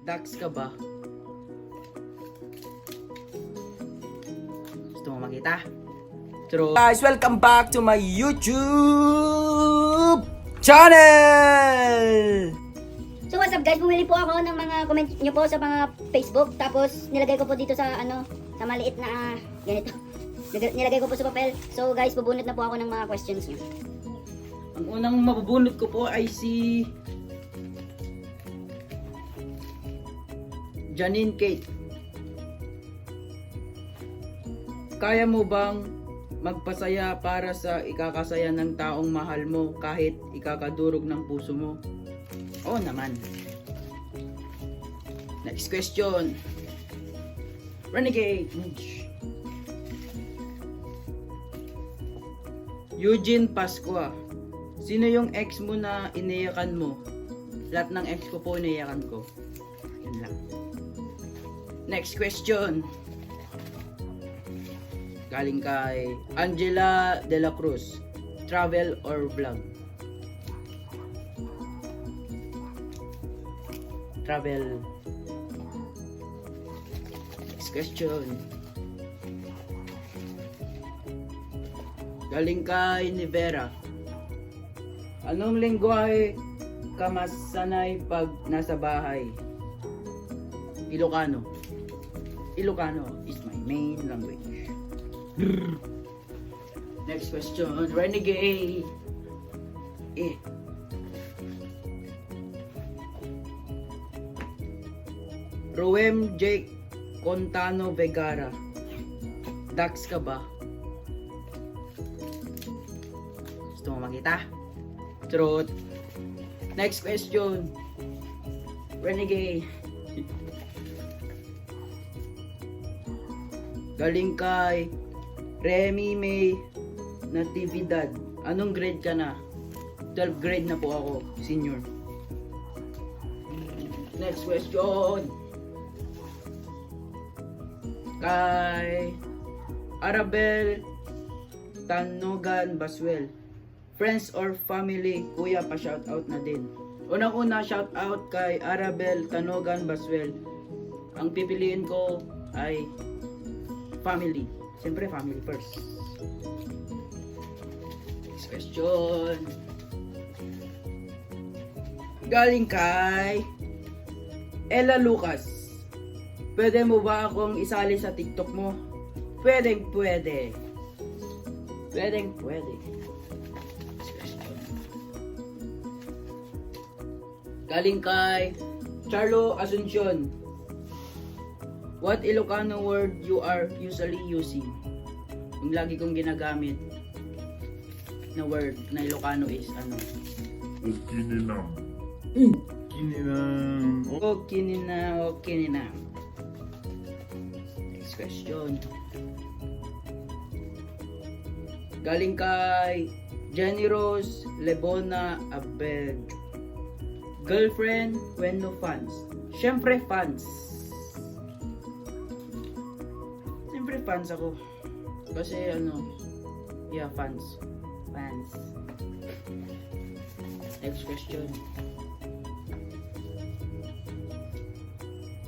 Dax ka ba? Gusto mo makita? True. Guys, welcome back to my YouTube channel! So what's up guys, bumili po ako ng mga comment nyo po sa mga Facebook. Tapos nilagay ko po dito sa sa maliit na ganito. Nilagay ko po sa papel. So guys, bubunot na po ako ng mga questions nyo. Ang unang mabubunot ko po ay si Janine Kate. Kaya mo bang magpasaya para sa ikakasaya ng taong mahal mo kahit ikakadurog ng puso mo? Oo naman. Next question. Renegade. Eugene Pascua. Sino yung ex mo na iniyakan mo? Lahat ng ex ko po iniyakan ko. Yun lang. Next question. Galing kay Angela De La Cruz. Travel or vlog? Travel. Next question. Galing kay Nivera. Anong lengguwahe ka mas sanay pag nasa bahay? Ilocano. Ilocano is my main language. Next question. Renegade. Roem Jake Contano Vegara. Dax ka ba? Gusto mo makita? Truth. Next question. Renegade. Galing kay Remy May Natividad. Anong grade ka na? 12th grade na po ako. Senior. Next question. Kay Arabel Tanogan Baswell. Friends or family? Kuya, pa-shoutout na din. Unang-una, shoutout kay Arabel Tanogan Baswell. Ang pipiliin ko ay family. Siyempre, family first. Next question. Galing kay Ella Lucas. Pwede mo ba akong isali sa TikTok mo? Pwedeng pwede. Pwedeng pwede. Next question. Galing kay Charlo Asuncion. What Ilocano word you are usually using? Yung lagi kong ginagamit na word na Ilocano is ano? Kininam. Kininam. Kininam. Next question. Galing kay Jenny Rose Lebona Abed. Girlfriend when no fans? Syempre fans. Syempre fans ako. Kasi fans. Fans. Next question.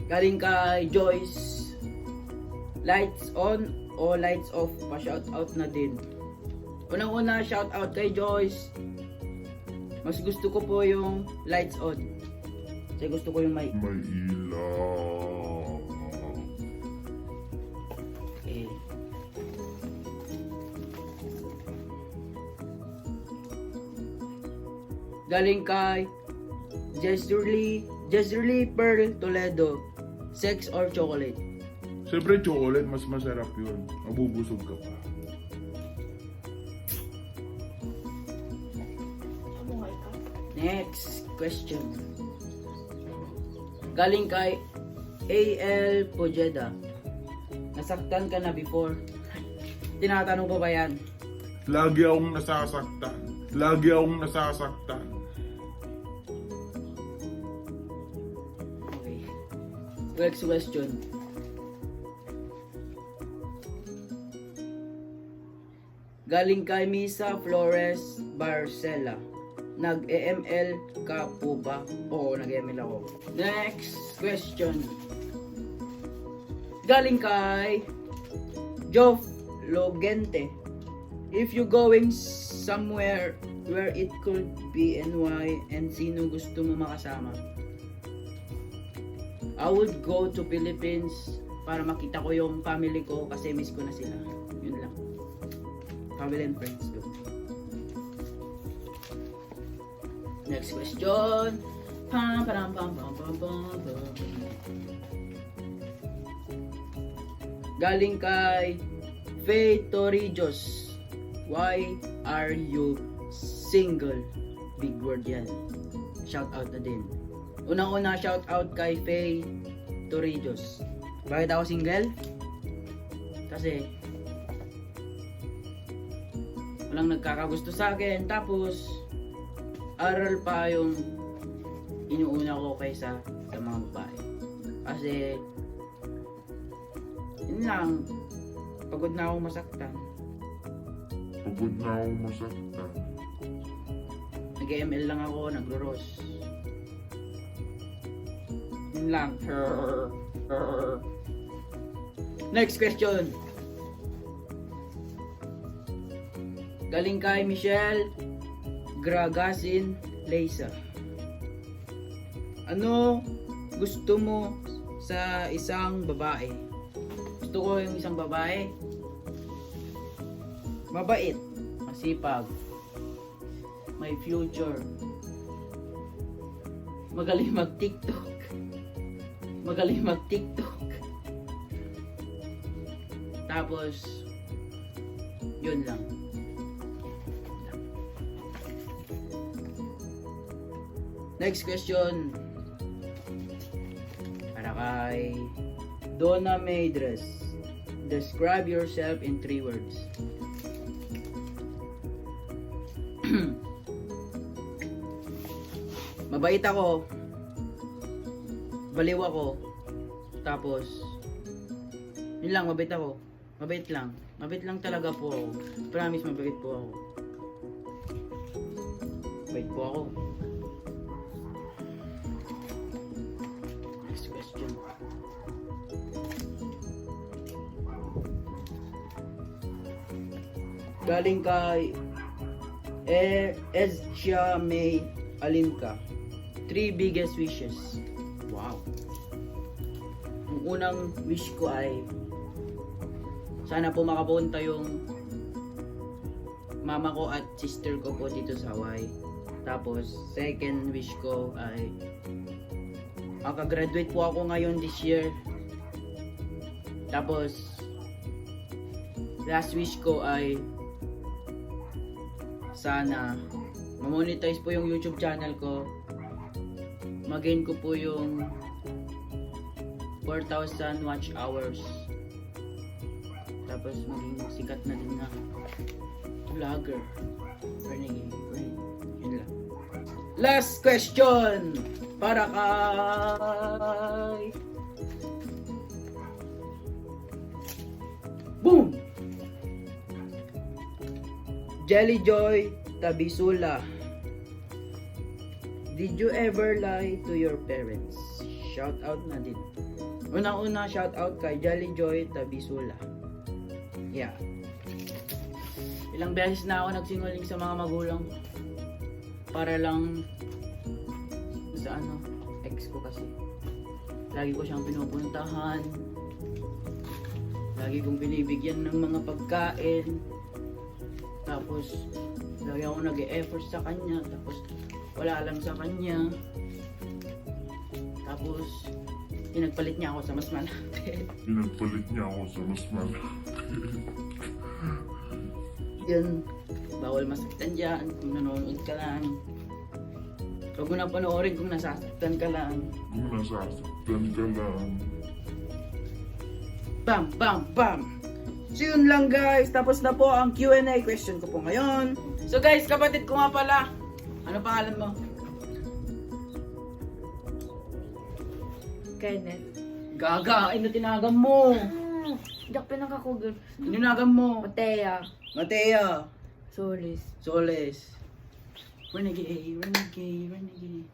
Galing kay Joyce. Lights on o lights off? Pa-shoutout na din. Unang-una, shoutout kay Joyce. Mas gusto ko po yung lights on. Kasi gusto ko yung may ilaw. Okay. Galing kay Jezreely Pearl Toledo. Sex or chocolate? Siyempre chocolate, mas masarap yun. Mabubusog ka pa. Next question. Galing kay A.L. Pojeda. Nasaktan ka na before? Tinatanong pa ba yan? Lagi akong nasasaktan. Lagi akong nasasaktan. Okay. Next question. Galing kay Misa Flores Barcela. Nag-EML ka po ba? Oo, nag-EML ako. Next question. Galing kay Joff Logente. If you going somewhere where it could be and why, and sino gusto mo makasama? I would go to Philippines para makita ko yung family ko kasi miss ko na sila. Yun lang. Family and friends do. Next question. Pam, pam, pam, pam, pam, pam, pam. Galing kay Faye Torrijos. Why are you single? Big word yan. Shout out na din. Unang-una shout out kay Faye Torrijos. Bakit ako single? Kasi walang nagkakagusto sa akin. Tapos aral pa yung inuuna ko kaysa sa mga babae. Kasi yun lang, pagod na akong masaktan. Pagod na ako masaktan. Nag-ML lang ako, nagro-rose. Yun lang. Next question. Galing kay Michelle Gragasin Leisa. Ano gusto mo sa isang babae? Gusto ko yung isang babae mabait, masipag, may future, magaling mag-TikTok, tapos yun lang. Next question para kay Donna Maydres. Describe yourself in 3 words. Mabait ako, baliw ako, tapos yun lang, mabait ako, mabait lang talaga po ako. Promise, mabait po ako. Mabait po ako. Next question. Galing kay Ezia May Alimka. 3 biggest wishes. Wow. Ang unang wish ko ay sana po makapunta yung mama ko at sister ko po dito sa Hawaii. Tapos second wish ko ay makagraduate po ako ngayon this year. Tapos last wish ko ay sana ma-monetize po yung YouTube channel ko. Mag-gain ko po yung 4,000 watch hours. Tapos maging sikat na din na vlogger. Yun lang. Last question para kay boom! Jelly Joy Tabisula. Did you ever lie to your parents? Shout out na din. Unang-una shout out kay Jelly Joy Tabisula. Yeah. Ilang beses na ako nagsinungaling sa mga magulang ko. Para lang sa ex ko kasi. Lagi ko siyang pinupuntahan. Lagi kong binibigyan ng mga pagkain. Tapos lagi ako nag-e-effort sa kanya. Tapos wala lang sa kanya. Tapos pinagpalit niya ako sa mas malaki. Yan, bawal masaktan dyan kung nanonood ka lang. Huwag mo na panoorin kung nasasaktan ka lang. Bam, bam, bam! So yun lang guys, tapos na po ang Q&A question ko po ngayon. So guys, kapatid ko nga pala, ano pangalan mo? Kenneth. Gaga, ay natinagam mo. Diyak pinakakugal. Tinagam mo. Matea. Matea. Solis. Soles. Renegade, renegade, renegade.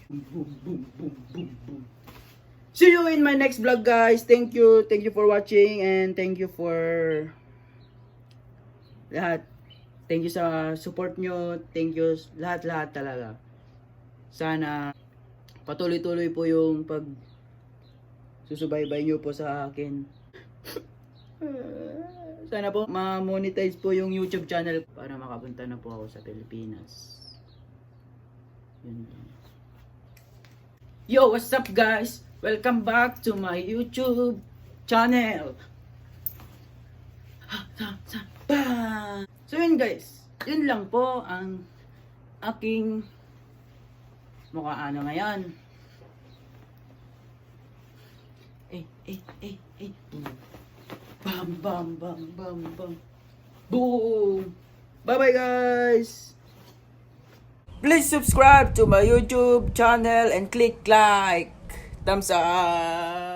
Boom, boom, boom, boom, boom, boom. See you in my next vlog, guys. Thank you for watching, and thank you for lahat. Thank you sa support nyo. Thank you lahat talaga. Sana patuloy-tuloy po yung pag susubaybay nyo po sa akin. Sana po ma-monetize po yung YouTube channel para makapunta na po ako sa Pilipinas. Yun lang. Yo, what's up guys? Welcome back to my YouTube channel. So yun guys, yun lang po ang aking mukha ano ngayon. Bam bam bam bam bam. Boom. Bye bye guys. Please subscribe to my YouTube channel and click like. Thumbs up.